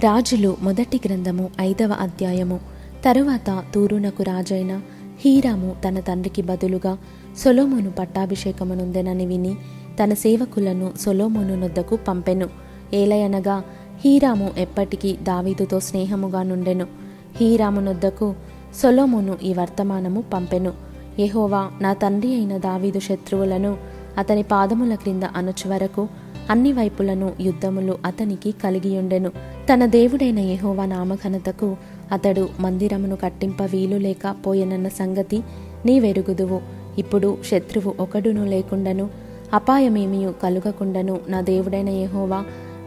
రాజులు మొదటి గ్రంథము 5వ అధ్యాయము. తరువాత తూరునకు రాజైన హీరాము తన తండ్రికి బదులుగా సొలొమోను పట్టాభిషేకమునొందెనని విని తన సేవకులను సొలొమోను నొద్దకు పంపెను. ఏలయనగా హీరాము ఎప్పటికీ దావీదుతో స్నేహముగా నుండెను. హీరాము నొద్దకు సొలొమోను ఈ వర్తమానము పంపెను. యెహోవా నా తండ్రి అయిన దావీదు శత్రువులను అతని పాదముల క్రింద అణచు వరకు అన్ని వైపులను యుద్ధములు అతనికి కలిగియుండెను. తన దేవుడైన యెహోవా నామఘనతకు అతడు మందిరమును కట్టింప వీలు లేక పోయెనన్న సంగతి నీవెరుగుదువు. ఇప్పుడు శత్రువు ఒకడును లేకుండను, అపాయమేమియు కలుగకుండను నా దేవుడైన యెహోవా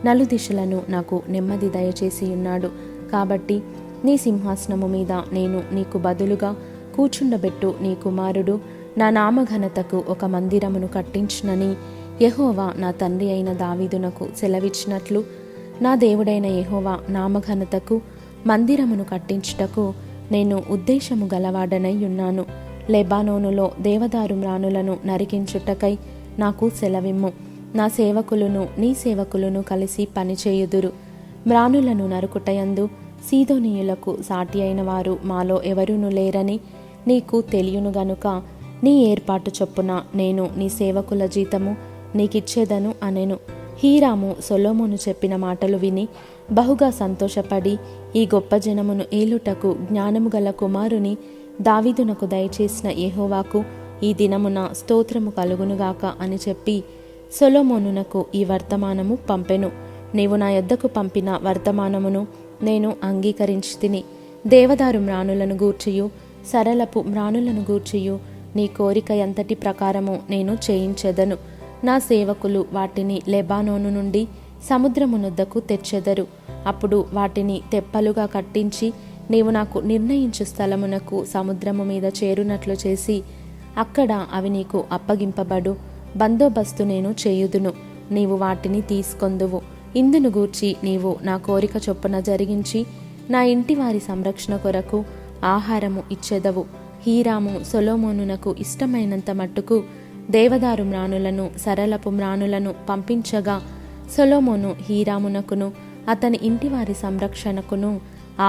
నలుదిశలను నాకు నెమ్మది దయచేసియున్నాడు. కాబట్టి నీ సింహాసనము మీద నేను నీకు బదులుగా కూర్చుండబెట్టు నీ కుమారుడు నా నామఘనతకు ఒక మందిరమును కట్టించునని యెహోవా నా తండ్రి అయిన దావీదునకు సెలవిచ్చినట్లు నా దేవుడైన యెహోవా నామఘనతకు మందిరమును కట్టించుటకు నేను ఉద్దేశము గలవాడనై ఉన్నాను. లెబానోనులో దేవదారు మ్రానులను నరికించుటకై నాకు సెలవిమ్ము. నా సేవకులను నీ సేవకులను కలిసి పనిచేయుదురు. మ్రానులను నరుకుటయందు సీదోనీయులకు సాటి అయిన వారు మాలో ఎవరునూ లేరని నీకు తెలియను గనుక నీ ఏర్పాటు చొప్పున నేను నీ సేవకుల జీతము నీకిచ్చేదను అనెను. హీరాము సొలొమోను చెప్పిన మాటలు విని బహుగా సంతోషపడి, ఈ గొప్ప జనమును ఏలుటకు జ్ఞానము గల కుమారుని దావీదునకు దయచేసిన యెహోవాకు ఈ దినమున స్తోత్రము కలుగునుగాక అని చెప్పి సొలొమోనునకు ఈ వర్తమానము పంపెను. నీవు నా యొద్దకు పంపిన వర్తమానమును నేను అంగీకరించితిని. దేవదారు మ్రానులను గూర్చియు సరళపు మ్రానులను గూర్చియు నీ కోరిక ఎంతటి ప్రకారము నేను చేయించెదను. నా సేవకులు వాటిని లెబానోను నుండి సముద్రమునొద్దకు తెచ్చెదరు. అప్పుడు వాటిని తెప్పలుగా కట్టించి నీవు నాకు నిర్ణయించు స్థలమునకు సముద్రము మీద చేరునట్లు చేసి అక్కడ అవి నీకు అప్పగింపబడు బందోబస్తు నేను చేయుదును. నీవు వాటిని తీసుకొందువు. ఇందును గూర్చి నీవు నా కోరిక చొప్పున జరిగించి నా ఇంటి వారి సంరక్షణ కొరకు ఆహారము ఇచ్చెదవు. హీరాము సొలొమోనునకు ఇష్టమైనంత మట్టుకు దేవదారు మ్రానులను సరళపు మ్రానులను పంపించగా సొలొమోను హీరామునకును అతని ఇంటివారి సంరక్షణకును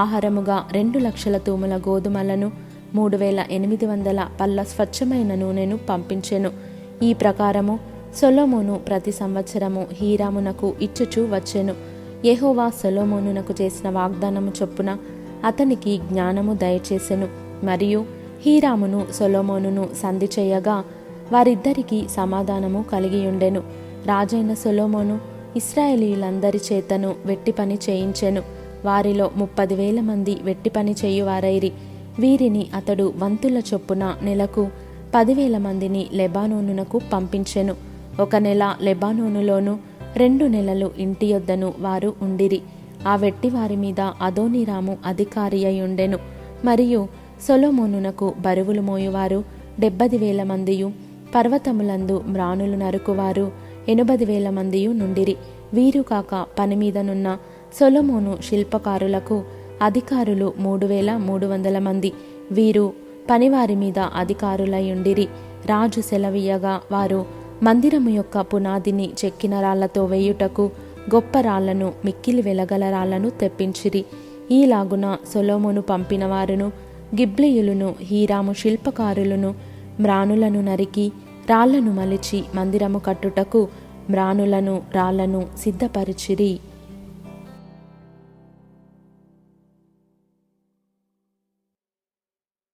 ఆహారముగా 2,00,000 తూముల గోధుమలను 3,800 పళ్ళ స్వచ్ఛమైన నూనెను పంపించెను. ఈ ప్రకారము సొలొమోను ప్రతి సంవత్సరము హీరామునకు ఇచ్చుచూ వచ్చెను. యెహోవా సొలొమోనునకు చేసిన వాగ్దానము చొప్పున అతనికి జ్ఞానము దయచేసెను. మరియు హీరామును సొలొమోనును సంధి చేయగా వారిద్దరికీ సమాధానము కలిగియుండెను. రాజైన సొలొమోను ఇశ్రాయేలీయులందరి చేతను వెట్టి పని చేయించెను. వారిలో 30,000 మంది వెట్టి పని చేయువారైరి. వీరిని అతడు వంతుల చొప్పున నెలకు 10,000 మందిని లెబానోనునకు పంపించెను. 1 నెల లెబానోనులోను 2 నెలలు ఇంటి యొద్దను వారు ఉండిరి. ఆ వెట్టి వారి మీద అదోనీరాము అధికారి అయి ఉండెను. మరియు సొలొమోనునకు బరువులు మోయువారు 70,000 మందియు, పర్వతములందు మ్రానులు నరుకువారు 80,000 మందియు నుండిరి. వీరు కాక పని మీదనున్న సొలొమోను శిల్పకారులకు అధికారులు 3,300 మంది. వీరు పనివారి మీద అధికారులయుండిరి. రాజు సెలవీయగా వారు మందిరము యొక్క పునాదిని చెక్కిన రాళ్లతో వేయుటకు గొప్ప రాళ్లను, మిక్కిలి వెలగల రాళ్లను తెప్పించిరి. ఈలాగున సొలొమోను పంపిన వారును గిబ్లీయులును హీరాము శిల్పకారులను మ్రానులను నరికి రాళ్లను మలిచి మందిరము కట్టుటకు మ్రానులను రాళ్లను సిద్ధపరిచిరి.